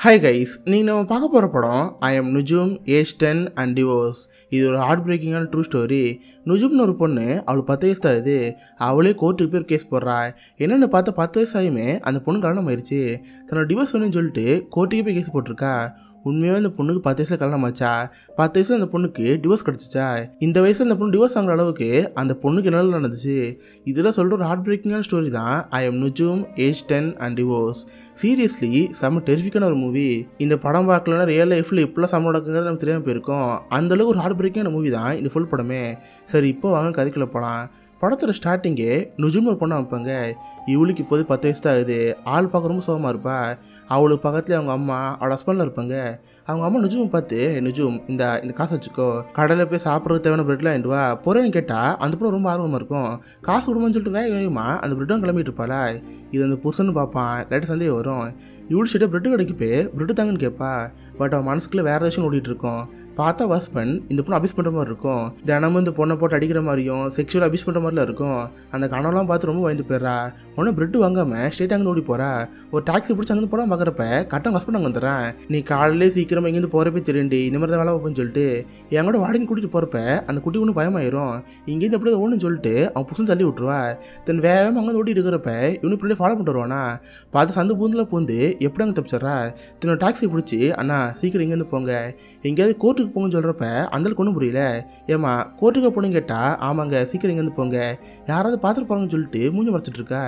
Hi guys, நீங்கள் நம்ம பார்க்க போகிற படம் I am Nujoom age 10 and divorce. இது ஒரு ஹார்ட் பிரேக்கிங்கான ட்ரூ ஸ்டோரி. நுஜும்னு ஒரு பொண்ணு, அவளுக்கு 10 வயசு தான். அவளே கோர்ட்டுக்கு பேர் கேஸ் போடுறா. என்னென்னு பார்த்தா 10 வயசு ஆகியுமே அந்த பொண்ணு கல்யாணம் ஆயிடுச்சு. தன்னோட டிவோர்ஸ் வேணும்னு சொல்லிட்டு கோர்ட்டுக்கே போய் கேஸ் போட்டிருக்கா. உண்மையாக இந்த பொண்ணுக்கு 10 வயசில் கல்யாணம் ஆச்சா? 10 வயசில் அந்த பொண்ணுக்கு டிவோர்ஸ் கிடச்சிச்சா? இந்த வயசில் அந்த பொண்ணு டிவோர்ஸ் வாங்குற அளவுக்கு அந்த பொண்ணுக்கு என்ன நடந்துச்சு? இதெல்லாம் சொல்லிட்டு ஒரு ஹார்ட் பிரேக்கிங்கான ஸ்டோரி தான் I am Nujoom age 10 and divorce. Seriously செம்ம டெரிஃபிக்கான ஒரு மூவி. இந்த படம் பார்க்கலன்னா ரியல் லைஃப்பில் இப்போலாம் செம்ம நடக்குங்கிறது நமக்கு தெரியாமல் போயிருக்கோம். அந்தளவுக்கு ஒரு ஹார்ட் பிரேக்கிங்கான மூவி தான் இந்த ஃபுல் படமே. சரி, இப்போ வாங்க கதைக்குள்ள போகலாம். படத்தோட ஸ்டார்டிங்கே நுஜும்னு ஒரு பொண்ணை வைப்பாங்க. இவளுக்கு இப்போது 10 வயசு தான் ஆகுது. ஆள் பார்க்க ரொம்ப சுகமாக இருப்பா. அவளுக்கு பக்கத்துலேயே அவங்க அம்மா, அவளோட ஹஸ்பண்டில் இருப்பாங்க. அவங்க அம்மா நுஜும் பார்த்து, நுஜும் இந்த காசு வச்சுக்கோ, கடையில் போய் சாப்பிட்றதுக்கு தேவையான ப்ரெட்லாம் வாங்கிட்டு வா போகிறேன்னு கேட்டால் அந்த பொண்ணு ரொம்ப ஆர்வமாக இருக்கும். காசு கொடுமான்னு சொல்லிட்டு வேகமாக அந்த ப்ரெட்டும் கிளம்பிட்டு இருப்பாளா. இது அந்த புருஷன்னு பார்ப்பான். லைட்டாக சந்தேகம் வரும். இவ்வளோ சீட்டாக ப்ரெட்டு கடைக்கு போய் ப்ரெட்டு தாங்கன்னு கேட்பா. பட் அவன் மனசுக்குள்ளே வேறு விஷயம் ஓடிட்டு இருக்கும். பார்த்தா ஹஸ்பண்ட் இந்த பொண்ணு அபியூஸ் பண்ணுற மாதிரி இருக்கும். தினமும் இந்த பொண்ணை போட்டு அடிக்கிற மாதிரியும் செக்ஷுவல் அபியூஸ் பண்ணுற மாதிரிலாம் இருக்கும். அந்த கனவுலாம் பார்த்து ரொம்ப பயந்து போயிடுறா. ஒன்றும் ப்ரெட்டு வாங்காமல் ஸ்ட்ரெயிட் அங்கே ஓடி போகிறா. ஒரு டாக்ஸி பிடிச்சி அங்கே போடாமல் பார்க்குறப்ப கரெக்டாக ஹஸ்பண்ட் அங்கே வந்துடுறேன். நீ காலையிலே சீக்கிரமாக இங்கேருந்து போகிறப்பே தெரியுண்டி, இந்த மாதிரி தான் வேலை வைப்பேன்னு சொல்லிட்டு எங்கூட வாடகைன்னு கூட்டிகிட்டு போகிறப்ப அந்த குட்டி ஒன்று பயமாயிரும். இங்கேருந்து எப்படி ஓடுன்னு சொல்லிட்டு அவன் புதுசு தள்ளி விட்டுருவா. தென் வேகமாக அங்கே ஓடி இருக்கிறப்ப இவனு இப்படியே ஃபாலோ பண்ணிட்டு வருவானா. பார்த்து சந்து பூந்தில் பூந்து எப்படி அங்கே தப்பிச்சிட்றா. தென் டாக்ஸி பிடிச்சி, அண்ணா சீக்கிரம் இங்கேருந்து போங்க, எங்கேயாவது கோர்ட்டுக்கு போங்கன்னு சொல்கிறப்ப அந்தளவுக்கு ஒன்றும் புரியல. ஏமா கோர்ட்டுக்கு போகணுன்னு கேட்டால், ஆமாங்க சீக்கிரம் இங்கேருந்து போங்க, யாராவது பார்த்துட்டு போகிறாங்கன்னு சொல்லிட்டு மூஞ்சி மறைச்சிட்டு இருக்கா.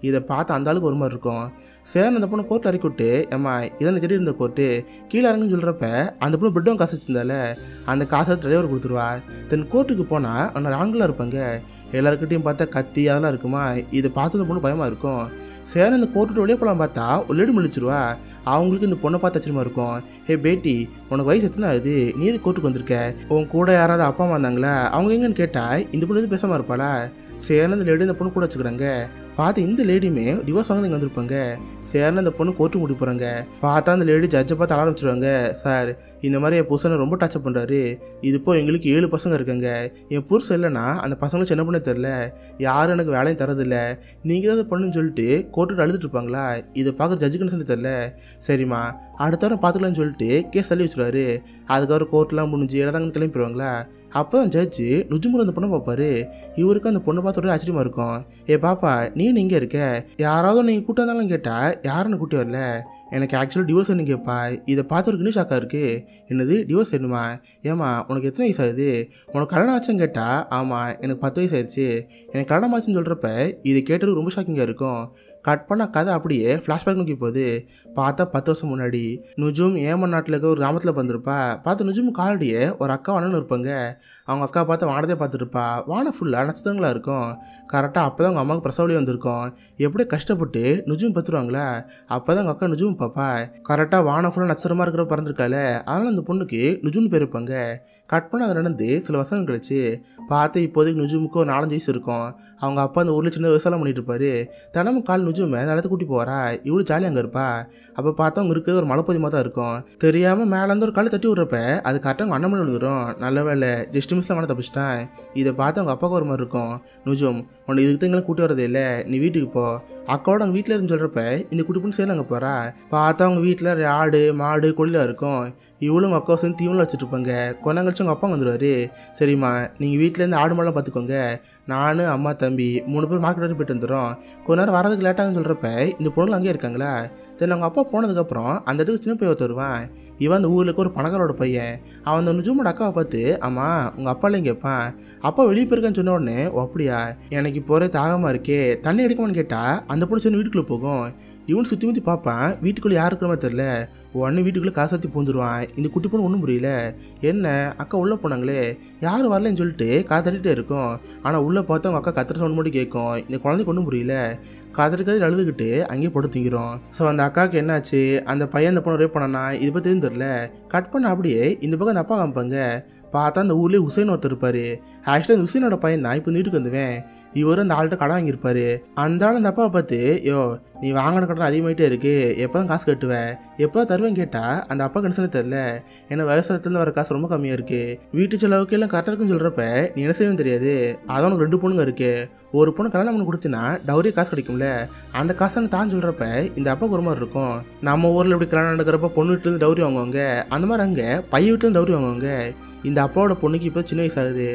இதை பார்த்து அந்த ஆளுக்கு ஒரு மாதிரி இருக்கும். சேர் அந்த பொண்ணு கோர்ட்டில் இறக்கி விட்டு, ஏம்மா இதான் செடி இருந்த கோர்ட்டு, கீழே இறங்குன்னு சொல்கிறப்ப அந்த பொண்ணு பெட்டும் காசு வச்சிருந்தால அந்த காசை டிரைவர் கொடுத்துருவா. தென் கோர்ட்டுக்கு போனால் அந்த ஆண்களாக இருப்பாங்க. எல்லாருக்கிட்டையும் பார்த்தா கத்தி அதெல்லாம் இருக்குமா. இதை பார்த்து அந்த பொண்ணு பயமாக இருக்கும். சேர் அந்த கோர்ட்டு வெளியே போகலாம் பார்த்தா ஒரு லேடி முழிச்சிருவா. அவங்களுக்கு இந்த பொண்ணை பார்த்து அச்சரியமாக இருக்கும். ஹே பேட்டி, உனக்கு வயசு எத்தனை ஆகுது, நீ எது கோர்ட்டுக்கு வந்திருக்க, உன் கூட யாராவது அப்பா அம்மா வந்தாங்களா, அவங்க எங்கன்னு கேட்டால் இந்த பொண்ணு எதுவும் பேசாமல் இருப்பாளா. சேர்ந்து அந்த லேடி இந்த பொண்ணு கூட வச்சுக்கிறாங்க. பார்த்து இந்த லேடியுமே டிவோர்ஸ் வாங்க இங்கே வந்திருப்பாங்க. சேர்ந்து அந்த பொண்ணு கோர்ட்டு கூட்டி போகிறாங்க. பார்த்தா அந்த லேடி ஜட்ஜை பார்த்து ஆரம்பிச்சிருவாங்க. சார், இந்த மாதிரி என் புருஷனை ரொம்ப டச்சப் பண்ணுறாரு. இது இப்போ எங்களுக்கு 7 பசங்க இருக்காங்க. என் புருஷன் இல்லைன்னா அந்த பசங்களும் சின்ன பண்ணே தெரில, யாரும் எனக்கு வேலையும் தரதில்லை, நீங்கள் தான் பண்ணுன்னு சொல்லிட்டு கோர்ட்டு அழுதுட்டு இருப்பாங்களா. இதை பார்க்குற ஜட்ஜுக்குன்னு சேர்ந்து தெரில. சரிம்மா அடுத்த வாரம் பார்த்துக்கலான்னு சொல்லிட்டு கேஸ் தள்ளி வச்சுருவாரு. அதுக்கப்புறம் கோர்ட்லாம் முடிஞ்சு எல்லாரும் கிளம்பி போயிடுவாங்களா. அப்போ தான் ஜட்ஜு நுஜுமுறை அந்த பொண்ணை பார்ப்பாரு. இவருக்கு அந்த பொண்ணை பார்த்து ஒரே ஆச்சரியமாக இருக்கும். ஏ பாப்பா, நீ இங்கே இருக்க, யாராவது நீங்கள் கூட்டி வந்தாலும் கேட்டால் யாருன்னு கூட்டி வரல, எனக்கு ஆக்சுவலாக டிவோர்ஸ் வேணும் கேட்பா. இதை பார்த்துருக்கு இன்னும் ஷாக்காக இருக்குது. என்னது டிவோர்ஸ் வேணுமா? ஏம்மா உனக்கு எத்தனை வயசு ஆகுது, உனக்கு கல்யாணம் ஆச்சுன்னு கேட்டால், ஆமாம் எனக்கு 10 வயசு ஆயிடுச்சு, எனக்கு கல்யாணம் ஆச்சுன்னு சொல்கிறப்ப இதை கேட்டது ரொம்ப ஷாக்கிங்காக இருக்கும். கட் பண்ண கதை அப்படியே ஃப்ளாஷ்பேக் நோக்கி போகுது. பார்த்தா 10 வருஷம் முன்னாடி நுஜும் ஏமன் நாட்டில் இருக்க ஒரு கிராமத்தில் வந்திருப்பா. பார்த்து நுஜும் காலடியே ஒரு அக்கா வானன்னு இருப்பாங்க. அவங்க அக்கா பார்த்து வானதே பார்த்துருப்பா. வானம் ஃபுல்லாக நட்சத்திரங்களாக இருக்கும். கரெக்டாக அப்போ தான் அவங்க அம்மாவுக்கு பிரசவலி வந்திருக்கும். எப்படியே கஷ்டப்பட்டு நுஜும் பத்துருவாங்களா. அப்போ தான் அவங்க அக்கா நுஜும் பாப்பா. கரெக்டாக வானம் ஃபுல்லாக நட்சத்திரமாக இருக்கிற பிறந்திருக்கால, அதனால் அந்த பொண்ணுக்கு நுஜும்னு பேர் இருப்பாங்க. கட் பண்ண அதை நடந்து சில வருஷங்கள் கழிச்சு பார்த்து இப்போதைக்கு நுஜுமுக்கு ஒரு 4-5 வயசு இருக்கும். அவங்க அப்பா அந்த ஊரில் சின்ன விவசாயம் பண்ணிட்டு இருப்பாரு. தினமும் கால் நுஜுமை அந்த இடத்த கூட்டி போகிறா. இவ்வளோ ஜாலியாக அங்கே இருப்பா. அப்போ பார்த்தா அவங்க இருக்கிறது ஒரு மலைப்பதிமாக தான் இருக்கும். தெரியாமல் மேலேருந்து ஒரு காலை தட்டி விட்றப்ப அது கரெக்டாக அவங்க அண்ணன் மணி விழுந்துடும். நல்ல வேலை ஜஸ்ட் மிஸ்லாம் அவனை தப்பிச்சிட்டான். இதை பார்த்து அவங்க அப்பாவுக்கு ஒரு மாதிரி இருக்கும். நுஜும், உன்னை இதுக்கு தான் கூட்டி வரதே இல்லை, நீ வீட்டுக்கு போ. அக்காவோட அவங்க வீட்டில் இருந்து சொல்கிறப்ப இந்த குட்டி பொண்ணு சேர்ந்து அங்கே போகிறா. பார்த்தா அவங்க வீட்டில் ஆடு மாடு கொள்ளையாக இருக்கும். இவளும் உங்கள் அக்கா சேர்ந்து தீவனம் வச்சுட்டு இருப்பாங்க. கொஞ்ச நாள் கழிச்சு உங்கள் அப்பா வந்துடுவார். சரிம்மா நீங்கள் வீட்டிலேருந்து ஆடு மாடெலாம் பார்த்துக்கோங்க, நான் அம்மா தம்பி 3 பேர் மார்க்கெட் வரைக்கும் போய்ட்டு வந்துடும். கொஞ்ச நேரம் வரதுக்கு லேட்டாகுன்னு சொல்கிறப்ப இந்த பொண்ணுலாம் அங்கேயே இருக்காங்களா. தென் அவங்க அப்பா போனதுக்கப்புறம் அந்த இடத்துக்கு சின்ன பையன் வருவான். இவன் அந்த ஊருக்கு ஒரு பணக்காரோட பையன். அவன் அந்த நுஜுமோட அக்காவை பார்த்து, அம்மா உங்கள் அப்பாலையும் கேட்பான். அப்பா வெளியே போயிருக்கான்னு சொன்ன உடனே, ஓ அப்படியா, எனக்கு இப்போ ஒரே தாகமாக இருக்கே, தண்ணி அடிக்குமான்னு கேட்டால் அந்த பொண்ணு சேர்ந்து வீட்டுக்குள்ளே போகும். இவன் சுற்றி முற்றி பார்ப்பான். வீட்டுக்குள்ளே யார் இருக்கிற மாதிரி தெரில. உடனே வீட்டுக்குள்ளே காசு ஊற்றி பூந்துருவான். இந்த குட்டி பொண்ணு ஒன்றும் புரியல. என்ன அக்கா உள்ளே போனாங்களே, யாரும் வரலன்னு சொல்லிட்டு காத்தடிட்டே இருக்கும். ஆனால் உள்ளே பார்த்தா அவங்க அக்கா கத்துற சவுண்ட் மட்டும் கேட்கும். இந்த குழந்தைக்கு ஒன்றும் புரியல. கதறி அழுதுகிட்டு அங்கேயே போட்டு திங்கிறோம். ஸோ அந்த அக்காவுக்கு என்னாச்சு, அந்த பையன் அந்த பொண்ணு ரேப் பண்ணானா இதை பற்றி எதுவும் தெரில. கட் பண்ண அப்படியே இந்த பக்கம் அந்த அப்பா காமிப்பாங்க. பார்த்தா அந்த ஊர்லேயே உசைன் ஒருத்தர் இருப்பார். ஆக்சுவலாக இந்த உசைனோட பையன் தான் இப்போ வீட்டுக்கு வந்துவேன். இவர் அந்த ஆள்கிட்ட கடை வாங்கியிருப்பாரு. அந்த ஆள் அந்த அப்பாவை பார்த்து, யோ நீ வாங்கின கடன் அதிகமாகிட்டே இருக்கு, எப்போ தான் காசு கட்டுவேன், எப்போ தான் தருவேன்னு கேட்டால் அந்த அப்பா கணிசனே தெரில. ஏன்னா விவசாயத்துலேருந்து வர காசு ரொம்ப கம்மியாக இருக்குது, வீட்டு செலவுக்கு எல்லாம் கரெக்டாக இருக்குன்னு சொல்கிறப்ப நீ என்ன செய்யவும் தெரியாது. அதான் உனக்கு 2 பொண்ணுங்க இருக்கு, ஒரு பொண்ணு கல்யாணம் பண்ணி கொடுத்தினா டவுரி காசு கிடைக்கும்ல, அந்த காசை தான் சொல்கிறப்ப இந்த அப்பாவுக்கு ஒரு மாதிரி இருக்கும். நம்ம ஊரில் இப்படி கல்யாணம் நடக்கிறப்ப பொண்ணு வீட்டிலேருந்து டவுரி வாங்குவாங்க, அந்த மாதிரி அங்கே பையன் வீட்டிலேருந்து டவுரி வாங்குவாங்க. இந்த அப்பாவோட பொண்ணுக்கு இப்போ சின்ன வயசாகுது,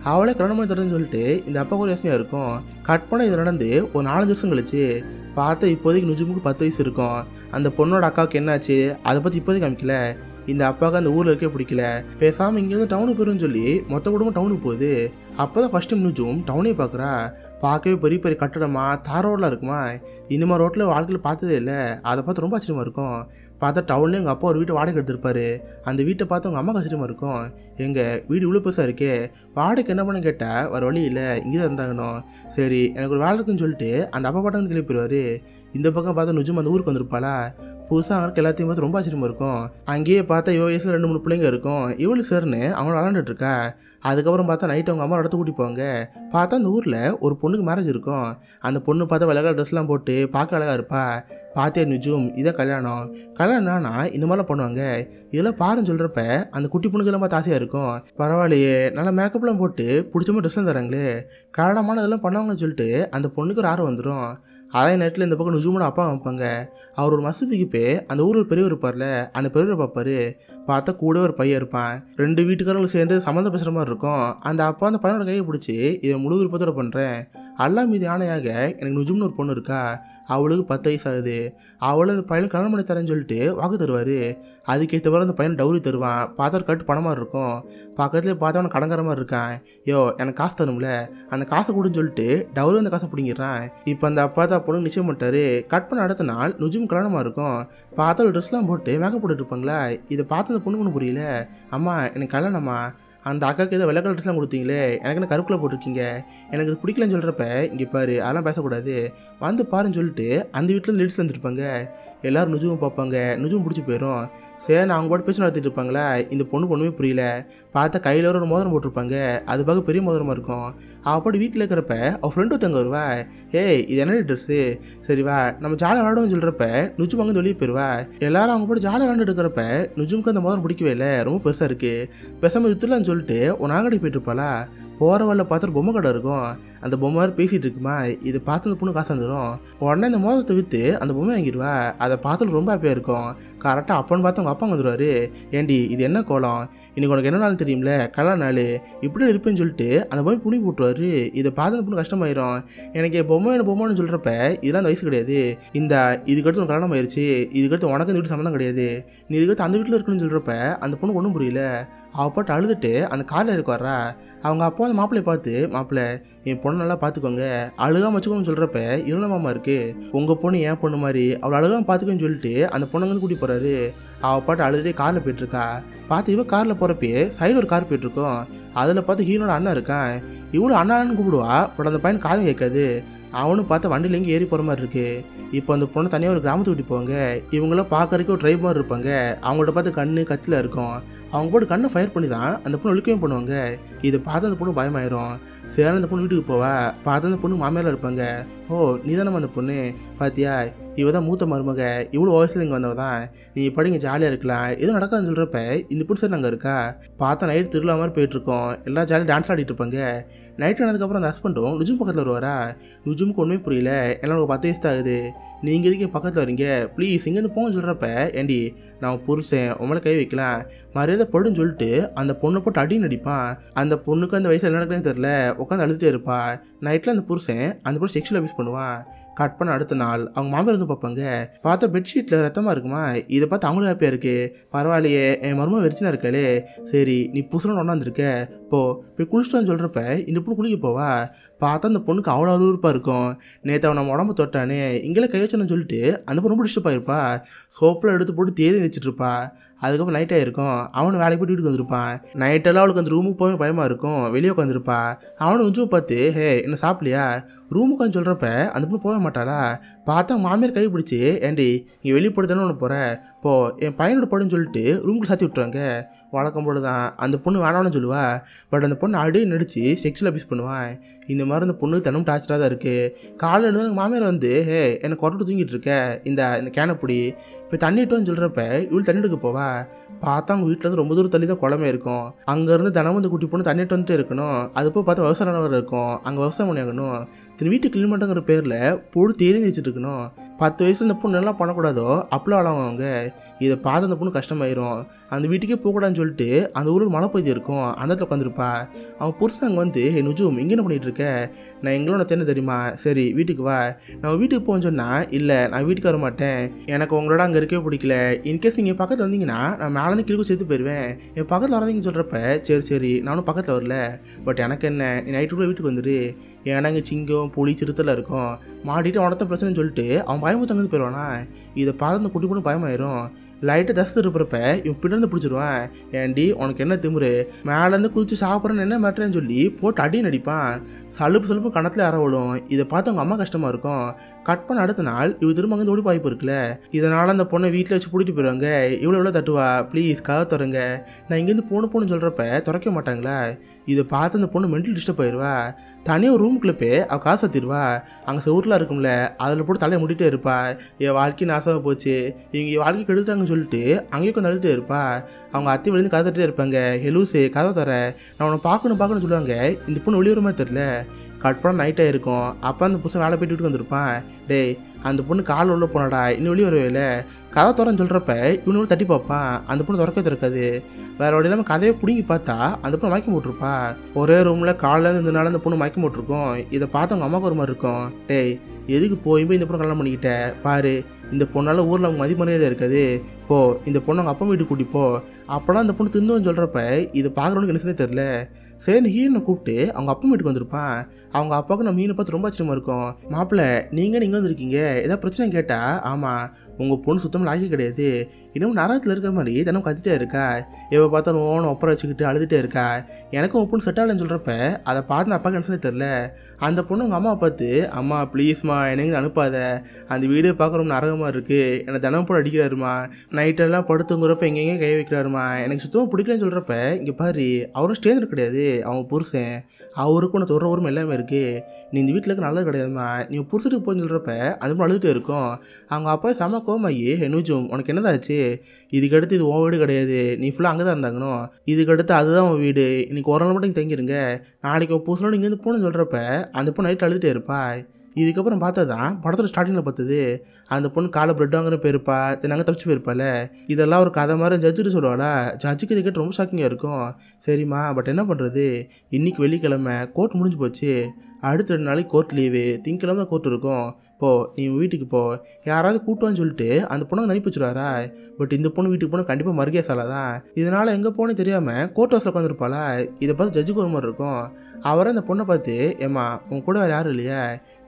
அவளே கல்யாணம் பண்ணி தரேன்னு சொல்லிட்டு இந்த அப்பாவுக்கு ஒரு யோசனையாக இருக்கும். கட் பண்ண இது நடந்து ஒரு 4-5 வருஷம் கழிச்சு பார்த்தா இப்போதைக்கு நுஜுமுக்கு 10 வயசு இருக்கும். அந்த பொண்ணோட அக்காவுக்கு என்னாச்சு அதை பற்றி இப்போதைக்கு காமிக்கல. இந்த அப்பாவுக்கு அந்த ஊரில் இருக்கே பிடிக்கல, பேசாமல் இங்கேருந்து டவுனுக்கு போயிருன்னு சொல்லி மொத்த குடும்பம் டவுனுக்கு போகுது. அப்போ தான் ஃபஸ்ட் டைம் நுஜும் டவுனே பார்க்குறா. பார்க்கவே பெரிய பெரிய கட்டடமா தார் ரோடெலாம் இருக்குமா, இந்த மாதிரி ரோட்டில் வாழ்க்கையில் பார்த்ததே இல்லை. அதை பார்த்து ரொம்ப ஆச்சரியமாக இருக்கும். பார்த்தா டவுன்லேயே எங்கள் அப்பா ஒரு வீட்டை வாடகை எடுத்திருப்பாரு, அந்த வீட்டை பார்த்து உங்கள் அம்மாவுக்கு ஆச்சரியமாக இருக்கும். எங்கள் வீடு இவ்வளோ பெருசாக இருக்கே, வாடகைக்கு என்ன பண்ண கேட்டால் வர வழி இல்லை, இங்கே தான் இருந்தாங்கணும். சரி எனக்கு ஒரு வேலை இருக்குன்னு சொல்லிட்டு அந்த அப்பா பாட்டம் கிளப்பிடுவார். இந்த பக்கம் பார்த்தா நுஜும் அந்த ஊருக்கு வந்திருப்பாளா, புதுசாக அங்கே இருக்க எல்லாத்தையும் பார்த்து ரொம்ப ஆச்சரியமாக இருக்கும். அங்கேயே பார்த்தா இவ வயசில் 2-3 பிள்ளைங்க இருக்கும், இவளு சேர்னு அவங்கள விளாண்டுட்டு இருக்கா. அதுக்கப்புறம் பார்த்தா நைட்டு அவங்க அம்மா இடத்த கூட்டி போவாங்க. பார்த்தா அந்த ஊரில் ஒரு பொண்ணுக்கு மேரேஜ் இருக்கும். அந்த பொண்ணு பார்த்தா விலகா ட்ரெஸ்லாம் போட்டு பார்க்க அழகாக இருப்பா. பார்த்தே நுஜும் இதான் கல்யாணம்னா இந்த மாதிரிலாம் பண்ணுவாங்க, இதெல்லாம் பாருன்னு சொல்கிறப்ப அந்த குட்டி பொண்ணுக்கெல்லாம் பார்த்து ஆசையாக இருக்கும். பரவாயில்லையே நல்லா மேக்கப்லாம் போட்டு பிடிச்ச மாதிரி ட்ரெஸ்லாம் தராங்களே, கல்யாணமான இதெல்லாம் பண்ணுவாங்கன்னு சொல்லிட்டு அந்த பொண்ணுக்கு ஒரு ஆர்வம் வந்துடும். அதே நேரத்தில் இந்த பக்கம் நுஜுமோட அப்பா வைப்பாங்க. அவர் ஒரு மசூதிக்கு போய் அந்த ஊரில் பெரியவர் இருப்பார்ல, அந்த பெரியவரை பார்ப்பாரு. பார்த்தா கூட ஒரு பையன் இருப்பான். 2 வீட்டுக்காரங்களும் சேர்ந்து சம்மந்தம் பேசுகிற மாதிரி இருக்கும். அந்த அப்பா அந்த பையனோட கையை பிடிச்சி இதை முழு விருப்பத்தோட பண்ணுறேன், அல்லா மீது ஆணையாக எனக்கு நுஜும்னு ஒரு பொண்ணு இருக்கா, அவளுக்கு 10 வயசு ஆகுது, அவளும் அந்த பையனுக்கு கல்யாணம் பண்ணி தரேன்னு சொல்லிட்டு வாக்கு தருவார். அதுக்கேற்ற மாதிரி அந்த பையன் டவுரி தருவான். பார்த்தா ஒரு கட்டு பணமாக இருக்கும். பக்கத்துலேயே பார்த்தா அவனை கடங்கார மாதிரி இருக்கான். யோ எனக்கு காசு தரும்ல, அந்த காசை கொடுன்னு சொல்லிட்டு டவுரி அந்த காசை பிடிங்கிறான். இப்போ அந்த அப்பா தான் பொண்ணு நிச்சயம் பண்ணிட்டாரு. கட் பண்ண அடுத்த நாள் நுஜும் கல்யாணமாக இருக்கும். பார்த்தா ஒரு ட்ரெஸ்லாம் போட்டு மேக்கப் போட்டுட்டு இருப்பாங்களா, இதை பார்த்து அந்த பொண்ணுக்கு ஒன்றும் புரியல. அம்மா எனக்கு கல்யாணம்மா, அந்த அக்காவுக்கு ஏதோ வெள்ளை கலர் ட்ரெஸ்லாம் கொடுத்தீங்களே, எனக்கு என்ன கருப்பில் போட்டிருக்கீங்க, எனக்கு இது பிடிக்கலன்னு சொல்கிறப்ப இங்கே பாரு அதெல்லாம் பேசக்கூடாது, வந்து பாருன்னு சொல்லிட்டு அந்த வீட்டில் லேடிஸ் வந்துருப்பாங்க. எல்லோரும் நுஜும் பார்ப்பாங்க, நுஜும் பிடிச்சி போயிடும். சரி அவங்க பாட்டு பேச்சு நடத்திட்டு இருப்பாங்களா, இந்த பொண்ணுக்கு ஒன்றுமே புரியல. பார்த்தா கையில் ஒரு மோதிரம் போட்டிருப்பாங்க, அது பார்க்க பெரிய மோதிரமாக இருக்கும். அவள் பாட்டு வீட்டில் இருக்கிறப்ப அவள் ஃப்ரெண்டு ஒருத்தங்க வருவா, ஏய் இது என்ன ட்ரெஸ்ஸு, சரி வா நம்ம ஜாலியாக விளாடுவோம்னு சொல்கிறப்ப நுஜும் அங்கே வெளியே போயிடுவா. எல்லாரும் அவங்க பாட்டு ஜாலியாக விளாண்டு இருக்கிறப்ப நுஜுமுக்கு அந்த மோதிரம் பிடிக்கவே இல்லை, ரொம்ப பெருசாக இருக்குது, பேசாமல் வித்துலான்னு சொல்லிட்டு ஒரு நாகடி போயிட்டு இருப்பாளா. போகிற வரல பார்த்து பொம்மை கடை இருக்கும், அந்த பொம்மை மாதிரி பேசிகிட்டு இருக்குமா, இதை பார்த்து அந்த பொண்ணு காசு வந்துடும். உடனே இந்த மோதிரத்தை விற்று அந்த பொம்மை வாங்கிடுவா. அதை பார்த்துட்டு ரொம்ப ஹாப்பியாக இருக்கும். கரெக்டாக அப்பன்னு பார்த்து அவங்க அப்பா வந்துடுவார். ஏண்டி இது என்ன கோலம், இன்றைக்கி உனக்கு என்ன நாள் தெரியும்ல, கல்யாண நாள், இப்படி இருப்பேன்னு சொல்லிட்டு அந்த பொம்மை புனி போட்டுருவார். இதை பார்த்து அந்த பொண்ணு கஷ்டமாயிரும். எனக்கு பொம்மைன்னு சொல்கிறப்ப இதெல்லாம் அந்த வயசு கிடையாது, இந்த இதுக்கடுத்து உனக்கு கல்யாணம் ஆயிடுச்சு, இதுக்கடுத்து உனக்கு அந்த வீட்டு சம்மந்தம் கிடையாது, நீ இதுக்கடுத்து அந்த வீட்டில் இருக்குன்னு சொல்கிறப்ப அந்த பொண்ணு ஒன்றும் புரியல. அவள் பாட்டு அழுதுட்டு அந்த காரில் இருக்காரா. அவங்க அப்பா அந்த மாப்பிள்ளையை பார்த்து, மாப்பிள்ளை என் பொண்ணு நல்லா பார்த்துக்கோங்க, அழுகாமல் வச்சுக்கோன்னு சொல்கிறப்ப இருந்த மாமா இருக்குது, உங்கள் பொண்ணு என் பொண்ணு மாதிரி அவளை அழுகாமல் பார்த்துக்கோன்னு சொல்லிட்டு அந்த பொண்ணு வந்து கூட்டி போகிறாரு. அவள் பாட்டு அழுதுகிட்டே காரில் போய்ட்டுருக்கா. பார்த்து இவன் காரில் போகிறப்பே சைடில் ஒரு கார் போய்ட்டுருக்கோம். அதில் பார்த்து ஹீரோட அண்ணன் இருக்கான். இவ்வளோ அண்ணான்னு கூப்பிடுவா, பட் அந்த பையன் காதும் கேட்காது. அவனும் பார்த்து வண்டியில் எங்கே ஏறி போகிற மாதிரி இருக்குது. இப்போ அந்த பொண்ணு தனியாக ஒரு கிராமத்தை விட்டு போவாங்க. இவங்களாம் பார்க்கறதுக்கு ஒரு ட்ரைப் மாதிரி இருப்பாங்க. அவங்கள்ட்ட பார்த்து கண்ணு கச்சில் இருக்கும். அவங்க போட்டு கண்ணை ஃபயர் பண்ணி தான் அந்த பொண்ணு ஒழுக்கவே பண்ணுவாங்க. இதை பார்த்து அந்த பொண்ணு பயமாயிரும். சரி அந்த பொண்ணு வீட்டுக்கு போவா. பார்த்து அந்த பொண்ணு மாமியாரில் இருப்பாங்க. ஓ நீ தானே அந்த பொண்ணு, பார்த்தியா இவ தான் மூத்த மருமக, இவ்வளோ வயசுல இங்கே வந்தவ தான், நீ படிங்க ஜாலியாக இருக்கலாம், எதுவும் நடக்காதுன்னு சொல்கிறப்ப இந்த பொண்ணு சரி நாங்கள் இருக்கா. பார்த்தா நைட்டு திருவிழா மாதிரி போயிட்டுருக்கோம். எல்லாம் ஜாலியாக டான்ஸ் ஆடிட்டு இருப்பாங்க. நைட்டு ஆனதுக்கப்புறம் அந்த ஹஸ்பண்டும் நுஜும் பக்கத்தில் வருவாரா. நுஜுமுக்கு ஒன்றுமே புரியல, எல்லாம் உனக்கு 10 வயசு தான் ஆகுது, நீங்கள் எதுக்கு பக்கத்தில் வரீங்க, ப்ளீஸ் இங்கேருந்து போகணும்னு சொல்கிறப்ப ஏண்டி நான் புருஷன் உங்களை கை வைக்கலாம் மரியாதை படுன்னு சொல்லிட்டு அந்த பொண்ணை போட்டு அடின்னு அடிப்பான். அந்த பொண்ணுக்கு அந்த வயசில் என்ன நடக்குதுன்னு தெரில, உட்காந்து அழுதுகிட்டே இருப்பா. நைட்டில் அந்த புருஷன் அந்த பொண்ணு செக்ஷுவல் அபியூஸ் பண்ணுவான். கட் பண்ண அடுத்த நாள் அவங்க மாமியார் வந்து பார்ப்பாங்க. பார்த்தா பெட்ஷீட்டில் ரத்தமாக இருக்குமா. இதை பார்த்து அவங்களும் ஹாப்பியாக இருக்குது. பரவாயில்லையே என் மருமக வெறிச்சினா இருக்காளே, சரி நீ புதுசுன்னு ஒன்றாந்துருக்க போய் குளிச்சுட்டான்னு சொல்கிறப்ப இந்த பொண்ணு குளிக்க போவா. பார்த்தா அந்த பொண்ணுக்கு அவ்வளோ அருவருப்பாக இருக்கும். நேற்று அவன் நம்ம உடம்பு தொட்டானே இங்கே கை வச்சோன்னு சொல்லிட்டு அந்த பொண்ணு ரொம்ப டிஸ்டர்ப் ஆகிருப்பா. சோப்பில் எடுத்து போட்டு தேதி வச்சுட்டு இருப்பா. அதுக்கப்புறம் நைட் ஆகிருக்கும். அவனு வேலைக்கு போய்ட்டு வீட்டுக்கு வந்திருப்பான். நைட்டெல்லாம் அவளுக்கு அந்த ரூமுக்கு போய் பயமாக இருக்கும். வெளியே உட்காந்துருப்பா. அவனு கொஞ்சம் பார்த்து ஹே என்ன சாப்பிட்லையா ரூமுக்கான்னு சொல்கிறப்ப அந்த பொண்ணு போக மாட்டாளா. பார்த்தா மாமியார் கை பிடிச்சி ஏண்டி நீ வெளியே போட்டு தானே ஒன்று போகிற போ என் பையனோட படுன்னு சொல்லிட்டு ரூமுக்கு சாத்தி விட்டுருவாங்க. வழக்கம் போல தான் அந்த பொண்ணு வேணாம்னு சொல்லுவா. பட் அந்த பொண்ணு அடியே நடிச்சு செக்ஷுவல் அபியூஸ் பண்ணுவான். இந்த மாதிரி அந்த பொண்ணு தினமும் டார்ச்சராக தான் இருக்குது. காலையில் எங்கள் மாமியார் வந்து என்னை கொரட்டு தூங்கிட்டு இருக்க இந்த கேனப்பொடி இப்போ தண்ணி இட்டுன்னு சொல்கிறப்ப இவ்வளோ தண்ணி எடுக்க போவா. பார்த்தா அவங்க வீட்டிலேருந்து ரொம்ப தூரம் தள்ளி தான் குளமே இருக்கும். அங்கேருந்து தினமும் இந்த குட்டி பொண்ணு தண்ணி இட்டு வந்துட்டு இருக்கணும். அது போய் பார்த்தா விவசாய நிலவரம் இருக்கும், அங்கே விவசாயம் பண்ணியாகணும். திரு வீட்டு கிளீன் பண்ணுங்கிற பேரில் பொழு தேதி வச்சுட்டு இருக்கணும். 10 வயசுல இந்த பொண்ணு எல்லாம் பண்ணக்கூடாதோ அப்பெல்லாம் ஆளாங்க. இதை பார்த்து அந்த பொண்ணு கஷ்டமாயிரும். அந்த வீட்டுக்கே போகக்கூடாதுன்னு சொல்லிட்டு அந்த ஊரில் மழை பெய்து இருக்கும், அந்த இடத்துல உட்காந்துருப்பா. அவன் புருஷன் அங்கே வந்து நுஜும் இங்கே என்ன பண்ணிகிட்டு இருக்க, நான் எங்களோட தென்ன தெரியுமா, சரி வீட்டுக்கு வா. நம்ம வீட்டுக்கு போகணும்னு சொன்னால் இல்லை நான் வீட்டுக்கு வர மாட்டேன், எனக்கு உங்களோட அங்கே இருக்கவே பிடிக்கல. இன்கேஸ் நீங்கள் பக்கத்தில் வந்தீங்கன்னா நான் மேலேருந்து கீழே சேர்த்து போயிடுவேன். என் பக்கத்தில் வராதிங்கன்னு சொல்கிறப்ப சரி நானும் பக்கத்தில் வரல. பட் எனக்கு என்ன, நீ நைட்டுக்குள்ளே வீட்டுக்கு வந்துடு. ஏன்னா இங்கே சிங்கம் புலி சிறுத்தில் இருக்கும், மாட்டிட்டு உனத்த பிரச்சனைன்னு சொல்லிட்டு அவன் பயமுத்தங்க போயிடுவானா. இதை பார்த்து அந்த குட்டி பொண்ணு பயமாயிரும். லைட்டாக தஸ்து இருப்பறப்ப இவன் பின்னந்து பிடிச்சிருவான். ஏண்டி உனக்கு என்ன திமுரு, மேலேருந்து குதிச்சு சாப்பிட்றேன்னு என்ன மேட்டேன்னு சொல்லி போட்டு அடி நடிப்பான். சலுப்பு கணத்தில் அறவிடும். இதை பார்த்து அவங்க அம்மா கஷ்டமாக இருக்கும். கட் பண்ண அடுத்த நாள் இவ திரும்ப அங்கே ஓடி வாய்ப்பு இருக்குல்ல. இதனால் அந்த பொண்ணை வீட்டில் வச்சு பிடிட்டு போயிடுவாங்க. இவ்வளோ தட்டுவா, ப்ளீஸ் கதை தரங்க, நான் இங்கேருந்து போகணும்னு சொல்கிறப்ப திறக்க மாட்டாங்களா. இதை பார்த்து அந்த பொண்ணு மென்டல் டிஸ்டர்ப் ஆயிடுவா. தனியாக ஒரு ரூமுக்குள்ளே போய் அவள் காசு சத்திடுவா. அங்கே செவுரில் இருக்கும்ல அதில் போட்டு தலையை முடிட்டே இருப்பா. என் வாழ்க்கை நாசமாக போச்சு, இவங்க வாழ்க்கை கெடுத்தாங்கன்னு சொல்லிட்டு அங்கேயே கொஞ்சம் அழுதுட்டே இருப்பா. அவங்க அத்தை வெளியே கதை தட்டே இருப்பாங்க. ஹெலூஸு கதை தர, நான் உன்னை பார்க்கணும்னு சொல்லுவாங்க. இந்த பொண்ணு வெளியே மாதிரி தெரில. கட் பண்ண நைட்டாக இருக்கும். அப்போ அந்த புதுசாக வேலை போய்ட்டு வந்திருப்பான். டேய் அந்த பொண்ணு காலில் உள்ள போனாடா, இன்னும் வெளியே வரவே இல்லை, கதை திறன்னு சொல்கிறப்ப இவனோட தட்டி பார்ப்பான். அந்த பொண்ணு திறக்காது. வேறு வழி இல்லாமல் கதையை பிடிங்கி பார்த்தா அந்த பொண்ணு மயக்கம் போட்டிருப்பா. ஒரே ரூமில் காலையில் இந்த நாள் அந்த பொண்ணு மயக்கம் போட்டிருக்கோம். இதை பார்த்து அவங்க அம்மாவுக்கு ஒரு மாதிரி இருக்கும். டேய் எதுக்கு போய் இந்த பொண்ணு கல்யாணம் பண்ணிக்கிட்ட பாரு, இந்த பொண்ணால் ஊரில் அவங்க மதிமரியாதை இருக்காது, போ இந்த பொண்ணு அவங்க அப்பா வீட்டுக்கு கூட்டிப்போ. அப்போலாம் அந்த பொண்ணு தின்னுன்னு சொல்கிறப்ப இதை பார்க்குறவனுக்கு என்ன செய்ய தெரில. சரின்னு ஹீரோனை கூப்பிட்டு அவங்க அப்பா வீட்டுக்கு வந்திருப்பான். அவங்க அப்பாவுக்கு நம்ம மீனை பார்த்து ரொம்ப ஆச்சரியமாக இருக்கும். மாப்பிள்ளை நீங்கள் வந்துருக்கீங்க, ஏதாவது பிரச்சனை கேட்டால் ஆமாம் உங்கள் பொண்ணு சுத்தமாக லாக்கி கிடையாது, இன்னும் நரகத்தில் இருக்கிற மாதிரி தினம் கத்திட்டே இருக்கா, எப்போ பார்த்தாலும் ஓன ஒப்பரை வச்சுக்கிட்டு அழுதுகிட்டே இருக்கா, எனக்கும் உன் பொண்ணு செட் ஆகலன்னு சொல்கிறப்ப அதை பார்த்து நான் அப்பாவுக்கு என்ன தெரில. அந்த பொண்ணு உங்கள் அம்மாவை பார்த்து அம்மா ப்ளீஸ்மா எனக்கு அனுப்பாத, அந்த வீடியோ பார்க்க ரொம்ப நரகமாக இருக்குது, என்னை தினம் போட அடிக்கிறாருமா, நைட்டெல்லாம் படுத்துங்கிறப்ப எங்கெங்கே கை வைக்கிறாருமா, எனக்கு சுத்தமாக பிடிக்கலன்னு சொல்கிறப்ப இங்கே பாரு அவரும் ஸ்டேஜர் கிடையாது, அவங்க புருஷன், அவருக்கும் உனக்கு தொடுற உரிமை எல்லாமே இருக்குது, நீ இந்த வீட்டில் இருக்க நல்லது கிடையாதுமா, நீ புருஷத்துக்கு போய் சொல்கிறப்ப அது மாதிரி அழுதுகிட்டே இருக்கும். அவங்க அப்பா செம கோமாயி நூஜும் உனக்கு என்னதாச்சு, இதுக்கடுத்து இது உன் வீடு கிடையாது, நீ ஃபுல்லாக அங்கே தான் இருந்தாங்கணும், இதுக்கடுத்து அதுதான் உன் வீடு, இன்னைக்கு ஒரு நாள் மட்டும் இங்கே தங்கிருங்க, நாளைக்கு உன் புருஷனோட இங்கேருந்து போகணுன்னு சொல்கிறப்ப அந்த பொண்ணு நைட்டு அழுதுகிட்டே இருப்பா. இதுக்கப்புறம் பார்த்தா தான் படத்தோட ஸ்டார்டிங்கில் பார்த்தது அந்த பொண்ணு காலை பிரெட் வாங்குற போயிருப்பா, நாங்கள் தப்பிச்சு போயிருப்பால. இதெல்லாம் ஒரு கதை மாதிரி ஜட்ஜுட்டு சொல்லுவாளா. ஜட்ஜுக்கு இது கேட்டு ரொம்ப ஷாக்கிங்காக இருக்கும். சரிம்மா பட் என்ன பண்ணுறது, இன்றைக்கி வெள்ளிக்கிழமை கோர்ட் முடிஞ்சு போச்சு, அடுத்த 2 நாளைக்கு கோர்ட் லீவு, திங்கக்கிழமை கோர்ட் இருக்கும், போ நீ வீட்டுக்கு போ, யாராவது கூட்டுவான்னு சொல்லிட்டு அந்த பொண்ணை அனுப்பி வச்சுருவாரா. பட் இந்த பொண்ணு வீட்டுக்கு போனால் கண்டிப்பாக மறுகே சாலை தான். இதனால் எங்கே போனே தெரியாமல் கோர்ட் ஹவுஸில் உட்காந்துருப்பாளா. இதை பார்த்து ஜட்ஜுக்கு ஒரு மாதிரி இருக்கும். அவரை அந்த பொண்ணை பார்த்து ஏம்மா உன் கூட வேறு யாரும் இல்லையா,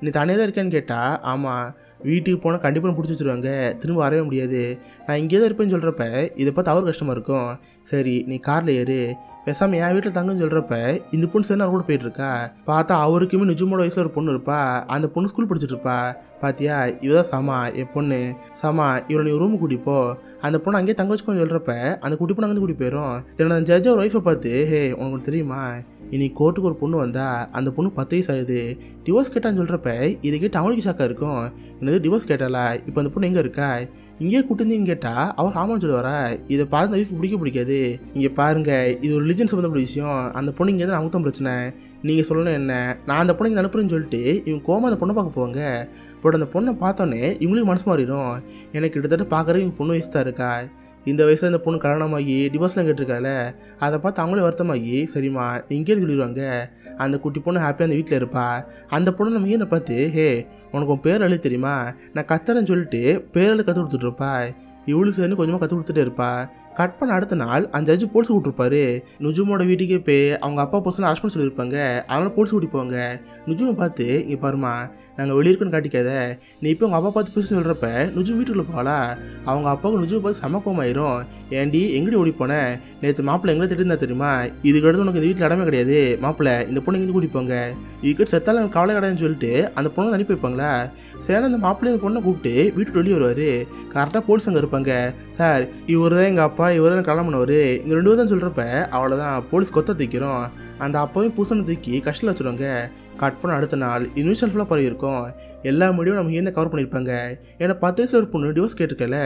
நீ தனியாக தான் இருக்கேன்னு கேட்டால் ஆமாம், வீட்டுக்கு போனால் கண்டிப்பாக பிடிச்சி வச்சுருவாங்க, திரும்ப வரவே முடியாது, நான் இங்கே தான் இருப்பேன்னு சொல்கிறப்ப இதை பார்த்து அவருக்கு கஷ்டமாக இருக்கும். சரி நீ காரில் ஏறு, பேசாமல் என் வீட்டில் தங்குன்னு சொல்கிறப்ப இந்த பொண்ணு சரி கூட போயிட்டுருக்கா. பார்த்தா அவருக்குமே நிஜமோட வயசில் ஒரு பொண்ணு இருப்பா. அந்த பொண்ணு ஸ்கூல் படிச்சுட்டு இருப்பா. பாத்தியா இவதான் சமா என் பொண்ணு, சமா இவரை நீ ரூமு கூட்டிப்போ, அந்த பொண்ணு அங்கேயே தங்க வச்சுக்கோன்னு சொல்கிறப்ப அந்த குட்டி பொண்ணு அங்கே கூட்டி போயிடும். என்னோட அந்த ஜட்ஜை ஒரு ஒய்ஃபை பார்த்து உனக்கு தெரியுமா, இன்னைக்கு கோர்ட்டுக்கு ஒரு பொண்ணு வந்தா, அந்த பொண்ணு 10 வயசு ஆகுது, டிவோர்ஸ் கேட்டான்னு சொல்கிறப்ப இதை கேட்டு அவனுக்கு ஷாக்காக இருக்கும். என்னது டிவோர்ஸ் கேட்டாலா, இப்போ அந்த பொண்ணு எங்கே இருக்கா, இங்கேயே கூட்டிருந்தீங்கன்னு கேட்டால் அவர் ஆமான்னு சொல்லுவாரா. இதை பார்த்து அந்த ஒய்ஃபு பிடிக்காது. இங்கே பாருங்கள் இது ஒரு ரிலிஜன் சம்மந்தப்பட்ட விஷயம், அந்த பொண்ணு இங்கே தான் நமக்கு தான் பிரச்சனை, நீங்கள் சொல்லணும் என்ன, நான் அந்த பொண்ணு இங்கே அனுப்புறேன்னு சொல்லிட்டு இவங்க கோமா அந்த பொண்ணை பார்க்க போவாங்க. பட் அந்த பொண்ணை பார்த்தோன்னே இவங்களுக்கு மனசு மாறிடும். எனக்கு கிட்டத்தட்ட பார்க்குறது இவங்க பொண்ணு வயசு தான் இருக்கா, இந்த வயசில் இந்த பொண்ணு கல்யாணமாகி டிவோர்ஸ்லாம் கேட்டிருக்கால, அதை பார்த்து அவங்களே வருத்தமாகி சரிம்மா இங்கேன்னு சொல்லிடுவாங்க. அந்த குட்டி பொண்ணு ஹாப்பியாக அந்த வீட்டில் இருப்பா. அந்த பொண்ணு நம்ம ஏனை பார்த்து உனக்கு உன் பேர் எழுதி தெரியுமா, நான் கத்துறேன்னு சொல்லிட்டு பேரெழு கற்றுக் கொடுத்துட்ருப்பா. இவ்வளோ சேர்ந்து கொஞ்சமாக கற்றுக் கொடுத்துட்டே இருப்பா. கட் பண்ண அடுத்த நாள் அந்த ஜட்ஜு போலீஸ் விட்டுருப்பாரு. நுஜுமோட வீட்டுக்கே போய் அவங்க அப்பா பர்சனல் அரெஸ்ட் பண்ண சொல்லியிருப்பாங்க. அதனால போலீஸ் கூட்டி போவாங்க. நுஜுமை பார்த்து இங்கே பாருமா, நாங்கள் வெளியிருக்குன்னு காட்டிக்காத. நீ இப்போ உங்கள் அப்பா பார்த்து பேச சொல்கிறப்ப நுஜும் வீட்டுக்குள்ளே போகலா. அவங்க அப்பாவுக்கு நுஜும் பார்த்து சமக்கமாயிரும். ஏண்டி எங்கடி ஓடி போனேன்? நேற்று மாப்பிள்ளை எங்களை திட்டிருந்தா தெரியுமா? இதுக்கு அடுத்து உனக்கு இந்த வீட்டில் இடமே கிடையாது. மாப்பிள்ளை இந்த பொண்ணு இங்கே கூட்டிப்போங்க. இதுக்கு செத்தாலும் கவலை கிடையாதுன்னு சொல்லிட்டு அந்த பொண்ணை அனுப்பி வைப்பாங்களா? சரி, அந்த மாப்பிள்ளை இந்த பொண்ணை கூப்பிட்டு வீட்டுக்கு வெளியே வருவார். கரெக்டாக போலீஸ் அங்கே இருப்பாங்க. சார், இவர் தான் எங்கள் அப்பா, இவர் தான் கல்யாணம் பண்ணவர், இங்கே 2 பேர் தான் சொல்கிறப்ப அவ்வளோதான் போலீஸ் கொத்த தூக்கிறோம். அந்த அப்பாவையும் பூசனை தூக்கி கஷ்டத்தில் வச்சுருவாங்க. கட் பண்ண அடுத்த நாள் நியூஸ் ஃபுல்லாக பரவி இருக்கும். எல்லா மீடியும் நம்ம ஹீனை கவர் பண்ணியிருப்பாங்க. ஏன்னா 10 வயசுல ஒரு பொண்ணு டிவோர்ஸ் கேட்டிருக்கல.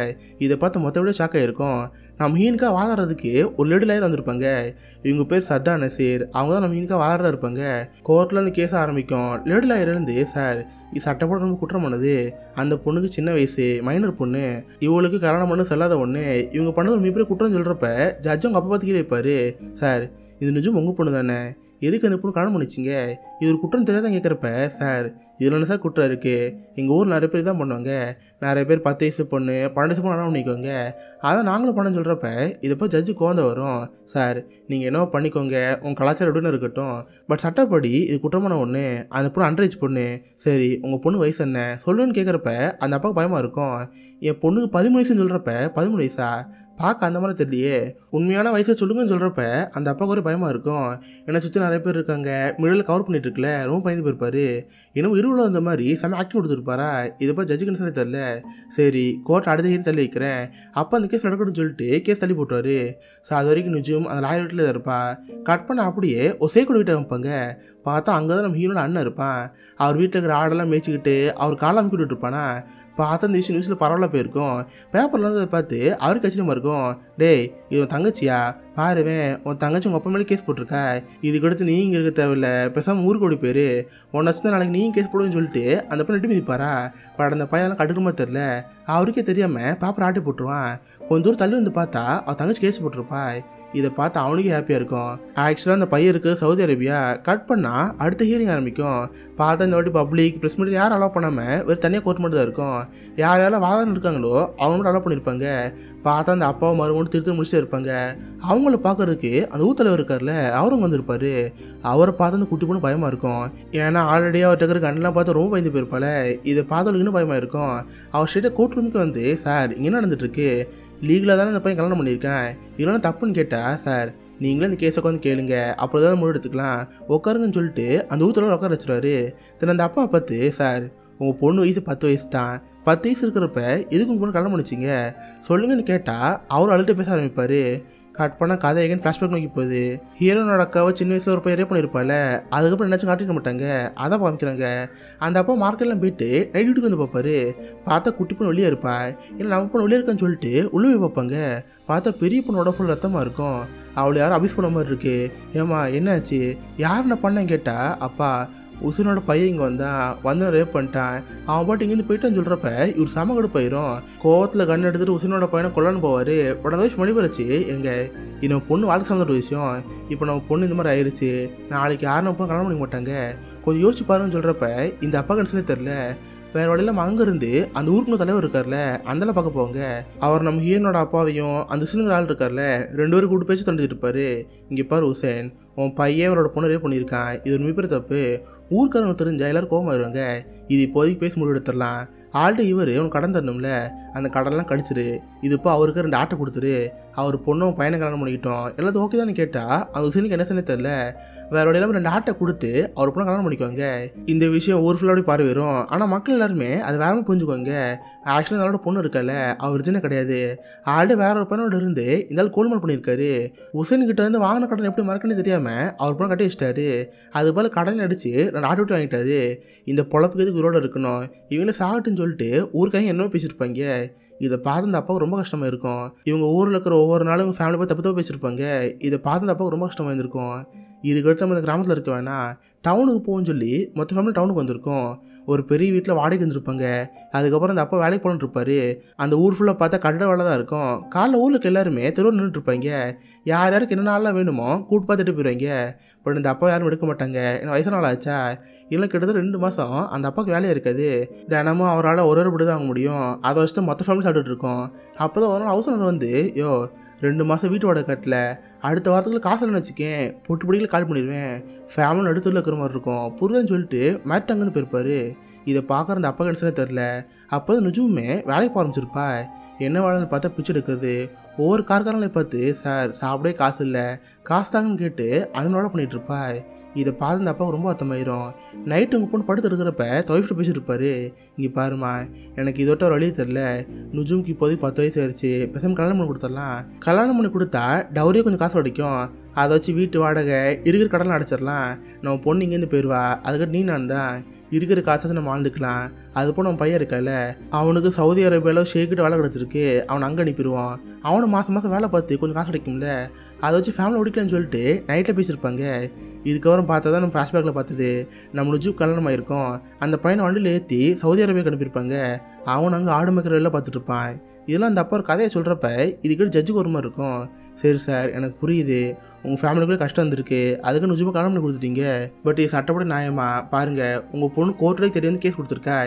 இதை பார்த்து மொத்த விட ஷாக் ஆகிருக்கும். நம்ம ஹீனுக்காக வாதாடுறதுக்கு ஒரு லேடி லாயர் வந்திருப்பாங்க. இவங்க பேர் சத்தா நசீர். அவங்க தான் நம்ம ஹீனுக்காக வாதாடுறதா இருப்பாங்க. கோர்ட்டில் இருந்து கேஸை ஆரம்பிக்கும். லேடி லாயர் இருந்து, சார் இது சட்டப்போட ரொம்ப குற்றம் பண்ணது. அந்த பொண்ணுக்கு சின்ன வயசு, மைனர் பொண்ணு, இவளுக்கு கல்யாணம் பண்ண செல்லாத ஒன்று, இவங்க பண்ணது ஒரு மிகப்பெரிய குற்றம் சொல்கிறப்ப ஜட்ஜ் அவங்க அப்பா பார்த்துக்கிட்டே இருப்பார். சார் இது நிஜம் உங்கள் பொண்ணு தானே, எதுக்கு அந்த பொண்ணு கல்யாணம் பண்ணிச்சிங்க? இது ஒரு குற்றம் தெரியாதான் கேட்குறப்ப, சார் இதில் என்ன சார் குற்றம் இருக்குது? எங்கள் ஊர் நிறைய பேர் தான் பண்ணுவாங்க. நிறைய பேர் 10 வயசு பொண்ணு 12 வயசு பொண்ணு கல்யாணம் பண்ணிக்கோங்க. அதான் நாங்களும் பண்ண சொல்கிறப்ப இதை போய் ஜட்ஜு கோந்த வரும். சார் நீங்கள் என்னவோ பண்ணிக்கோங்க, உங்கள் கலாச்சாரம் எப்படின்னு இருக்கட்டும், பட் சட்டப்படி இது குற்றமான ஒன்று. அந்த பொண்ணு அண்டரேஜ் பொண்ணு. சரி உங்கள் பொண்ணு வயசு என்ன சொல்லுன்னு கேட்குறப்ப அந்த அப்பாவுக்கு பயமாக இருக்கும். என் பொண்ணுக்கு 13 வயசுன்னு சொல்கிறப்ப 13 வயசா? பார்க்க அந்த மாதிரி தெரியலையே, உண்மையான வயசை சொல்லுங்கன்னு சொல்கிறப்ப அந்த அப்பாவுக்கு ஒரு பயமாக இருக்கும். என்னை சுற்றி நிறைய பேர் இருக்காங்க, மிடில் கவர் பண்ணிட்டு இருக்கல, ரொம்ப பயந்து போயிருப்பாரு. இன்னும் இருவில் வந்த மாதிரி செம்ம ஆக்டிவ் கொடுத்துருப்பாரா? இதை போய் ஜட்ஜுக்குன்னு சொல்லி தரல. சரி கோர்ட் அடுத்த ஹீரோ தள்ளி வைக்கிறேன். அப்போ அந்த கேஸ் நடக்கணும்னு சொல்லிட்டு கேஸ் தள்ளி போட்டுருவாரு. ஸோ அது வரைக்கும் நிஜம் அந்த லாயர் வீட்டில் தான் இருப்பா. கட் பண்ண அப்படியே ஒரு சேக்கூட வீட்டை வைப்பாங்க. பார்த்தா அங்கே தான் நம்ம ஹீரோட அண்ணன் இருப்பான். அவர் வீட்டில் இருக்கிற ஆடெல்லாம் மேய்ச்சிக்கிட்டு அவர் காலம் அமைக்கி விட்டுட்டு இருப்பானா. பார்த்தா அந்த விஷயம் நியூஸில் பரவாயில்ல போயிருக்கும். பேப்பரில் வந்து அதை பார்த்து அவருக்கு கச்சிதமாக இருக்கும். டேய் இவன் தங்கச்சியா பாருவேன், உன் தங்கச்சி உங்கள் அப்பா மேலே கேஸ் போட்டிருக்கா. இதுக்கு அடுத்து நீ இங்கே இருக்க தேவையில்ல, பேசாமல் ஊருக்கு ஓடி போயிரு, உன்னை வச்சு நாளைக்கு நீயும் கேஸ் போடுவேன்னு சொல்லிட்டு அந்த பையன் நட்டு மிதிப்பாரா. பட் அந்த பையன் கடுக்குமா தெரில, அவருக்கே தெரியாமல் பேப்பர் ஆட்டி போட்டுருவான். கொஞ்சம் தூரம் தள்ளி வந்து பார்த்தா அவன் தங்கச்சி கேஸ் போட்டிருப்பா. இதை பார்த்து அவனுக்கே ஹாப்பியாக இருக்கும். ஆக்சுவலாக அந்த பையன் இருக்குது சவுதி அரேபியா. கட் பண்ணால் அடுத்த ஹியரிங் ஆரம்பிக்கும். பார்த்தா இந்த வாட்டி பப்ளிக் ப்ரெஸ் மீட் யாரும் அலோவ் பண்ணாமல் வேறு தனியாக கோர்ட் மட்டும் தான் இருக்கும். யார் யாரெல்லாம் வாதம் இருக்காங்களோ அவங்க மட்டும் அலோவ் பண்ணியிருப்பாங்க. பார்த்தா அந்த அப்பாவும் மறுபடியும் திருத்த முடிச்சுட்டு இருப்பாங்க. அவங்கள பார்க்கறதுக்கு அந்த ஊத்தலைவர் இருக்கார்ல அவரும் வந்திருப்பார். அவரை பார்த்து அந்த குட்டி பொண்ணு பயமாக இருக்கும். ஏன்னா ஆல்ரெடி அவர் இருக்கிற கண்ணெலாம் பார்த்து ரொம்ப பயந்து போயிருப்பாள். இதை பார்த்தவளுக்கு இன்னும் பயமாக இருக்கும். அவர் ஸ்ட்ரெயிட்டாக கோர்ட் ரூமுக்கு வந்து, சார் இங்கே என்ன நடந்துட்டுருக்கு, லீகலாக தானே இந்த பையன் கல்யாணம் பண்ணியிருக்கேன், இல்லைன்னா தப்புன்னு கேட்டால், சார் நீங்களே இந்த கேஸை உட்காந்து கேளுங்க, அப்போ தான் முடிவு எடுத்துக்கலாம், உட்காருங்கன்னு சொல்லிட்டு அந்த ஊத்தலவர் உட்கார வச்சுருவாரு. தென் அந்த அப்பா பார்த்து, சார் உங்கள் பொண்ணு வயசு 10 வயசு தான், 10 வயசு இருக்கிறப்ப எதுக்கு உங்கள் பொண்ணு கல்யாணம் பண்ணிச்சிங்க சொல்லுங்கன்னு கேட்டால் அவர் அழுட்டு பேச ஆரம்பிப்பார். கட் பண்ண கதை எங்கன்னு ஃப்ளாஷ்பேக் நோக்கி போகுது. ஹீரோனோட அக்காவை சின்ன வயசில் ஒரு பையன் ரேப் பண்ணியிருப்பாள். அதுக்கப்புறம் என்னாச்சும் காட்டிக்க மாட்டாங்க, அதான் காமிக்கிறாங்க. அந்த அப்பா மார்க்கெட்லாம் போயிட்டு நைட் வீட்டுக்கு வந்து பார்ப்பாரு. பார்த்தா குட்டி பொண்ணு வெளியே இருப்பா. இல்லை நம்ம பொண்ணு வெளியே இருக்கான்னு சொல்லிட்டு உள்ளே போய் பார்ப்பாங்க. பார்த்தா பெரிய பொண்ணோட ஃபுல் ரத்தமாக இருக்கும். அவளை யாரும் அபியூஸ் பண்ண மாதிரி இருக்கு. ஏமா என்னாச்சு, யார் நான் பண்ணேன்னு கேட்டா, அப்பா உசுனோட பையன் இங்கே வந்து ரேப் பண்ணிட்டான், அவன் பாட்டு இங்கேருந்து போயிட்டான்னு சொல்கிறப்ப இவர் செம கடுப்பாயிரும். கோவத்தில் கண் எடுத்துட்டு உசுனோட பையனை கொல்லான்னு போவார். உடனே வயசு மணி போச்சு. எங்கே இன்னும் பொண்ணு வாழ்க்கை சம்மந்த விஷயம், இப்போ நம்ம பொண்ணு இந்த மாதிரி ஆயிடுச்சு, நாளைக்கு யாரும் நம்ம கல்யாணம் பண்ணிக்க மாட்டாங்க, கொஞ்சம் யோசிச்சு பாருன்னு சொல்கிறப்ப இந்த அப்பா கன்சனே தெரில. வேறு வழியில் நம்ம அங்கேருந்து அந்த ஊருக்குள்ள தலைவர் இருக்கார்ல அந்தெல்லாம் பார்க்க போவாங்க. அவர் நம்ம ஹீரோனோட அப்பாவையும் அந்த சின்ன ஆள் இருக்கார்ல 2 பேரும் கூட்டு பேச்சு தந்துட்டு இருப்பாரு. இங்கே பாரு உசேன், உன் பையன் அவரோட பொண்ணு ரேப் பண்ணியிருக்கான், இது ஒரு மிகப்பெரிய தப்பு, ஊருக்காரங்க தெரிஞ்சா எல்லாரும் கோவமாயிருவாங்க, இது இப்போதைக்கு பேசி முடிவு எடுத்துடலாம். ஆல்ரெடி இவர் அவனுக்கு கடன் தரணும்ல, அந்த கடன்லாம் கடிச்சிரு, இது இப்போ அவருக்கு 2 ஆட்டை கொடுத்துரு, அவர் பொண்ணும் பையனை கல்யாணம் பண்ணிக்கிட்டோம், எல்லாத்தையும் ஓகே தானே கேட்டால் அந்த சீனுக்கு என்ன சொன்னே தெரில. வேற ஒரு இல்லாமல் 2 ஆட்டை கொடுத்து அவர் பொண்ணை கல்யாணம் பண்ணிக்குவாங்க. இந்த விஷயம் ஊர் ஃபுல்லாக பார்வை வரும். ஆனால் மக்கள் எல்லாருமே அது வேற புரிஞ்சுக்குவாங்க. ஆக்சுவலாக அதோட பொண்ணு இருக்கல அவர் ஒரிஜினே கிடையாது, ஆல்ரெடி வேற ஒரு பொண்ணோட இருந்து இந்த ஆள் கோல்மால் பண்ணியிருக்காரு. உசேன்கிட்ட இருந்து வாங்கின கடன் எப்படி மறக்கணும்னு தெரியாமல் அவர் பொண்ணை கட்டி வச்சிட்டாரு. அது போல் கடன் அடித்து 2 ஆட்டோ விட்டு வாங்கிட்டாரு. இந்த பொழப்புக்கு எதுக்கு உயிரோட இருக்கணும், இவங்களே சாகட்டுன்னு சொல்லிட்டு ஊருக்காக என்னவோ பேசியிருப்பாங்க. இதை பார்த்து அந்த அப்பாவுக்கு ரொம்ப கஷ்டமாக இருக்கும். இவங்க ஊரில் இருக்கிற ஒவ்வொரு நாளும் இவங்க ஃபேமிலி போய் தப்பு பேசியிருப்பாங்க. இதை பார்த்து அந்த அப்பாவுக்கு ரொம்ப கஷ்டமாக இருந்திருக்கும். இதுக்கடுத்து நம்ம இந்த கிராமத்தில் இருக்க வேணாம், டவுனுக்கு போகும்னு சொல்லி மொத்த ஃபேமிலி டவுனுக்கு வந்திருக்கோம். ஒரு பெரிய வீட்டில் வாடகைக்கு வந்துருப்பாங்க. அதுக்கப்புறம் அந்த அப்பா வேலைக்கு போகணுன்னு இருப்பார். அந்த ஊர் ஃபுல்லாக பார்த்தா கட்டட வேலை தான் இருக்கும். காலைல ஊருக்கு எல்லாருமே தெருவில் நின்றுட்டுருப்பாங்க. யார் யாருக்கு என்ன நாளெலாம் வேணுமோ கூட்டு பார்த்துட்டு போயிடுவாங்க. பட் இந்த அப்பா யாரும் எடுக்க மாட்டாங்க, ஏன்னா வயசான நாள் ஆச்சா. இல்லை கிட்டத்தட்ட 2 மாதம் அந்த அப்பாவுக்கு வேலையே இருக்காது. தினமும் அவரால் ஒரு படி தான் வாங்க முடியும். அதை வச்சுட்டு மொத்த ஃபேமிலி சாப்பிட்டுட்டு இருக்கோம். அப்போ தான் ஒரு நாள் ஹவுஸ் ஓனர் வந்து, 2 மாதம் வீட்டு வாடகை கட்டல, அடுத்த வாரத்துக்குள்ள காசு இல்லைன்னு வச்சுக்கேன் பொட்டு பிடிக்கல கால் பண்ணிடுவேன், ஃபேமிலி நடுத்தூரில் இருக்கிற மாதிரி இருக்கும் புரிதுன்னு சொல்லிட்டு மேட் அங்கேருந்து போயிருப்பார். இதை பார்க்குற அந்த அப்பா கணிசனே தெரில. அப்போ நுஜுமே வேலைக்கு ஆரம்பிச்சிருப்பா. என்ன வேலைன்னு பார்த்தா பிச்சை எடுக்கிறது. ஒவ்வொரு கார்காரங்களையும் பார்த்து சார் சாப்பிடவே காசு இல்லை, காசு தாங்கன்னு கேட்டு அண்ணனோட பண்ணிகிட்டு இருப்பா. இதை பார்த்து அந்த அப்பாவுக்கு ரொம்ப அர்த்தமாயிரும். நைட்டு உங்கள் பொண்ணு படுத்து இருக்கிறப்ப தொய்ஃப்ட்டு பேசியிருப்பாரு. இங்கே பாருமா, எனக்கு இதோட்ட ஒரு வழியே தெரில. நுஜுமுக்கு இப்போதைக்கு 10 வயசு ஆயிடுச்சு, பேசாமல் கல்யாணம் பண்ணி கொடுத்துடலாம். கல்யாணம் பண்ணி கொடுத்தா டவுரியே கொஞ்சம் காசு கிடைக்கும். அதை வச்சு வீட்டு வாடகை இருக்கிற கடலாம் அடைச்சிடலாம். நம்ம பொண்ணு இங்கேருந்து போயிடுவா. அதுக்கிட்ட நான் தான் இருக்கிற காசை நம்ம வாழ்ந்துக்கலாம். அது போல் நம்ம பையன் இருக்கால, அவனுக்கு சவுதி அரேபியாவில் ஷேக்கிட்ட வேலை கிடச்சிருக்கு. அவனை அங்கே அனுப்பிடுவான். அவனும் மாதம் வேலை பார்த்து கொஞ்சம் காசு கிடைக்கும்ல, அதை வச்சு ஃபேமிலி ஓடிக்கலான்னு சொல்லிட்டு நைட்டில் பேசியிருப்பாங்க. இதுக்கப்புறம் பார்த்தா தான் நம்ம ஃப்ளாஷ்பேக்கில் பார்த்தது நம்ம நுஜும் கல்யாணம் ஆகிருக்கோம். அந்த பையனை வண்டியில் ஏற்றி சவுதி அரேபியாவுக்கு அனுப்பியிருப்பாங்க. அவன் அங்கே ஆடு மேய்க்கிற வேலை பார்த்துட்டு இருப்பான். இதெல்லாம் அந்த அப்பா ஒரு கதையை சொல்கிறப்ப இதுக்கிட்ட ஜட்ஜுக்கு ஒரு மாதிரி இருக்கும். சரி சார், எனக்கு புரியுது, உங்கள் ஃபேமிலிக்குள்ளே கஷ்டம் இருந்திருக்கு, அதுக்கு நுஜுமை கல்யாணம் பண்ணி கொடுத்துட்டீங்க. பட் இது சட்டப்படி நியாயமா? பாருங்கள், உங்கள் பொண்ணு கோர்ட்டில் தெரிய வந்து கேஸ் கொடுத்துருக்கா.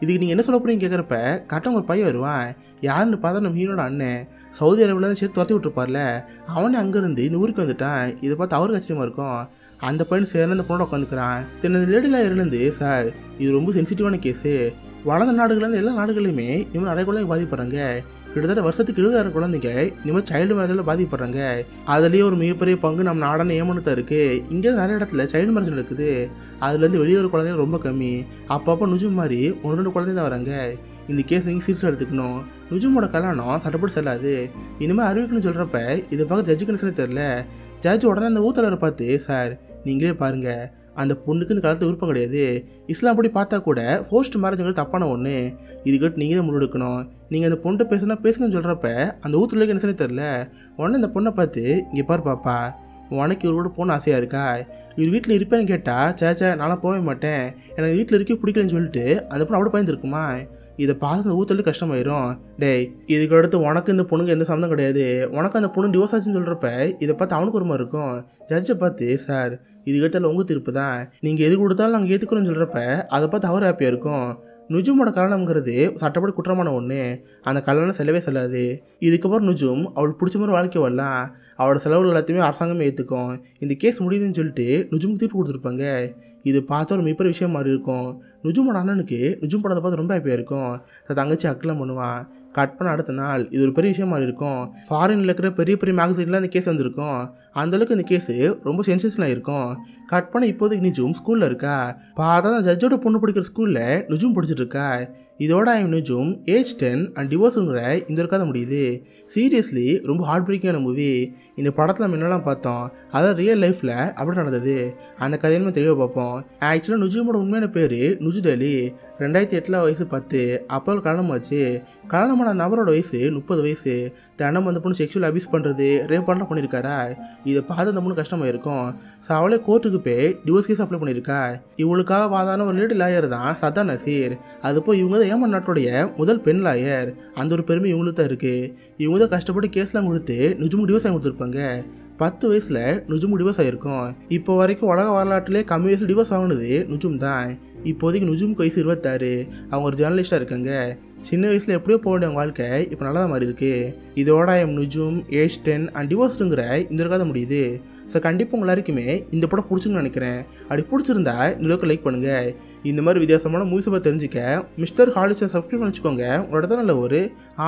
இதுக்கு நீங்கள் என்ன சொல்ல போறீங்க கேட்குறப்ப கரெக்டாக ஒரு பையன் வருவான். யாருன்னு பார்த்தா நம்ம ஹீரோட அண்ணன் சவுதி அரேபியாவில் சேர்த்து துரத்தி விட்டுருப்பார்ல, அவனே அங்கேருந்து இந்த ஊருக்கு வந்துட்டான். இதை பார்த்து அவருக்கு ஆச்சரியமாக இருக்கும். அந்த பையன் சேர்ந்து அந்த பொண்ணோட உட்காந்துக்கிறான். தென் அந்த லேடி லாயர்லேருந்து, சார் இது ரொம்ப சென்சிட்டிவான கேஸு, வளர்ந்த நாடுகள்லேருந்து எல்லா நாடுகளையுமே இனிமேல் நிறைய குழந்தைங்க பாதிப்படுறாங்க. கிட்டத்தட்ட வருஷத்துக்கு 70,000 குழந்தைங்க இனிமேல் சைல்டு மேரேஜில் பாதிப்படுறாங்க. அதுலேயே ஒரு மிகப்பெரிய பங்கு நம்ம நாடான ஏமானு தான் இருக்குது. இங்கே நிறைய இடத்துல சைல்டு மேரேஜ் நடக்குது. அதுலேருந்து வெளியே ஒரு குழந்தைங்க ரொம்ப கம்மி. அப்பப்போ நுஜும் மாதிரி 1-2 குழந்தைங்க தான் வராங்க. இந்த கேஸ் நீங்கள் சீரியஸாக எடுத்துக்கணும். நுஜுமோட கல்யாணம் சட்டப்படி செல்லாது. இனிமேல் அறிவிக்கணும்னு சொல்கிறப்ப இதை பார்க்க ஜட்ஜு கணிசனே தெரில. ஜட்ஜ் உடனே அந்த ஊத்தலரை பார்த்து, சார் நீங்களே பாருங்கள், அந்த பொண்ணுக்கு இந்த காலத்தில் விருப்பம் கிடையாது. இஸ்லாம் படி பார்த்தா கூட ஃபோர்ஸ்ட் மேரேஜுங்கிறது தப்பான ஒன்று. இதுக்கிட்ட நீங்கள் தான் முடிவெடுக்கணும். நீங்கள் அந்த பொண்ணை பேசுங்கன்னு சொல்கிறப்ப அந்த ஊத்துலருக்கு என்ன சரி தெரில. உடனே அந்த பொண்ணை பார்த்து, இங்கே பாரு பாப்பா, உனக்கு இவரோட போன ஆசையாக இருக்கா? இவர் வீட்டில் இருப்பேன்னு கேட்டால் சேச்சா நான்லாம் போக மாட்டேன், எனக்கு வீட்டில் இருக்க பிடிக்கலன்னு சொல்லிட்டு அந்த பொண்ணு அப்படி பயந்துருக்குமா? இதை பார்த்து அந்த ஊத்தலுக்கு கஷ்டமாயிரும். டேய், இதுக்கு அடுத்து உனக்கு இந்த பொண்ணுக்கு எந்த சம்மந்தம் கிடையாது, உனக்கு அந்த பொண்ணு டிவோர்ஸ் ஆச்சுன்னு சொல்கிறப்ப இதை பார்த்து அவனுக்கு ஒரு மாதிரி இருக்கும். ஜட்ஜை பார்த்து, சார் இதுக்கிட்ட உங்கள் தீர்ப்பு தான், நீங்கள் எது கொடுத்தாலும் நாங்கள் ஏற்றுக்கிறோன்னு சொல்கிறப்ப அதை பார்த்து அவர் ஹாப்பியாக இருக்கும். நுஜுமோட கல்யாணம்ங்கிறது சட்டப்படி குற்றமான ஒன்று. அந்த கல்யாணம் செல்லவே செல்லாது. இதுக்கப்புறம் நுஜும் அவளுக்கு பிடிச்ச மாதிரி வாழ்க்கை வரலாம். அவளோட செலவுகள் எல்லாத்தையுமே அரசாங்கமே ஏற்றுக்கும். இந்த கேஸ் முடியுதுன்னு சொல்லிட்டு நுஜுமுக்கு தீர்ப்பு கொடுத்துருப்பாங்க. இது பார்த்தா ஒரு மிகப்பெரிய விஷயம் மாதிரி இருக்கும். நுஜுமோட அண்ணனுக்கு நுஜும் படத்தை பார்த்து ரொம்ப ஹாப்பியாக இருக்கும். தங்கச்சி அக்கெல்லாம் பண்ணுவான். கட் பண்ண அடுத்த நாள் இது ஒரு பெரிய விஷயம் மாதிரி இருக்கும். ஃபாரினில் இருக்கிற பெரிய பெரிய மேகசின்லாம் இந்த கேஸ் வந்திருக்கும். அந்தளவுக்கு இந்த கேஸு ரொம்ப சென்சேஷனாக இருக்கும். கட் பண்ண இப்போதைக்கு நுஜும் ஸ்கூலில் இருக்கா. பார்த்தா தான் ஜட்ஜோட பொண்ணு படிக்கிற ஸ்கூலில் நுஜும் படிச்சுட்டு இருக்கா. இதோட நுஜும் ஏஜ் 10 அண்ட் டிவோர்ஸுங்கிற இந்த ஒரு கதை முடியுது. சீரியஸ்லி ரொம்ப ஹார்ட் பிரேக்கிங்கான மூவி. இந்த படத்தில் நம்ம என்னெல்லாம் பார்த்தோம், அதாவது ரியல் லைஃப்பில் அப்படி நடந்தது. அந்த கதையுமே தெளிவாக பார்ப்போம். ஆக்சுவலாக நுஜுமோட உண்மையான பேர் நுஜுத் அலி. 2008 வயசு 10. அப்போ கல்யாணம் ஆச்சு. கல்யாணமான நபரோட வயசு 30 வயசு. தினம் அந்த பொண்ணு செக்ஷுவல் அபியூஸ் பண்ணுறது, ரேப் பண்ணலாம் பண்ணியிருக்காரா. இதை பார்த்து அந்த பொண்ணு கஷ்டமாக இருக்கும். ஸோ அவளே கோர்ட்டுக்கு போய் டிவோர்ஸ் கேஸ் அப்ளை பண்ணியிருக்கா. இவளுக்காக வாதான ஒரு லேடி லாயர் தான் சதா நசீர். அதுப்போ இவங்க தான் ஏமன் நாட்டுடைய முதல் பெண் லாயர். அந்த ஒரு பெருமை இவங்களுக்கு தான் இருக்குது. இவங்க தான் கஷ்டப்பட்டு கேஸ்லாம் கொடுத்து நுஜுமுக்கு டிவோர்ஸ் வாங்கி கொடுத்துருப்பாங்க. 10 வயசில் நுஜுமுக்கு டிவோர்ஸ் ஆகிருக்கும். இப்போ வரைக்கும் உலக வரலாற்றிலே கம்மி வயசில் டிவோர்ஸ் வாங்கினது நுஜும் தான். இப்போதைக்கு நுஜுமுக்கு வயசு 26. அவங்க ஒரு ஜேர்னலிஸ்டாக இருக்காங்க. சின்ன வயசில் எப்படியோ போக வேண்டிய வாழ்க்கை இப்போ நல்லா தான் மாதிரி இருக்குது. இதோட நுஜும் ஏஜ் 10 அண்ட் டிவோர்ஸுங்கிற இந்த ஒரு கதை முடியுது. ஸோ கண்டிப்பாக உங்கள் எல்லாருக்குமே இந்த படம் பிடிச்சுன்னு நினைக்கிறேன். அப்படி பிடிச்சிருந்தா இந்த அளவுக்கு லைக் பண்ணுங்கள். இந்த மாதிரி வித்தியாசமான மூவிஸை பற்றி தெரிஞ்சுக்க மிஸ்டர் ஹாலிச்சை சப்ஸ்கிரைப் பண்ணி வச்சுக்கோங்க. உங்களோட தான் நல்ல ஒரு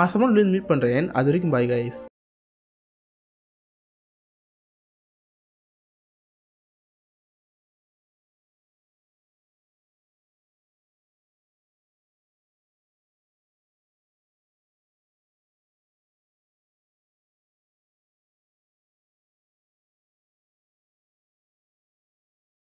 ஆசமான மீட் பண்ணுறேன். அது வரைக்கும் பாய் கைஸ்.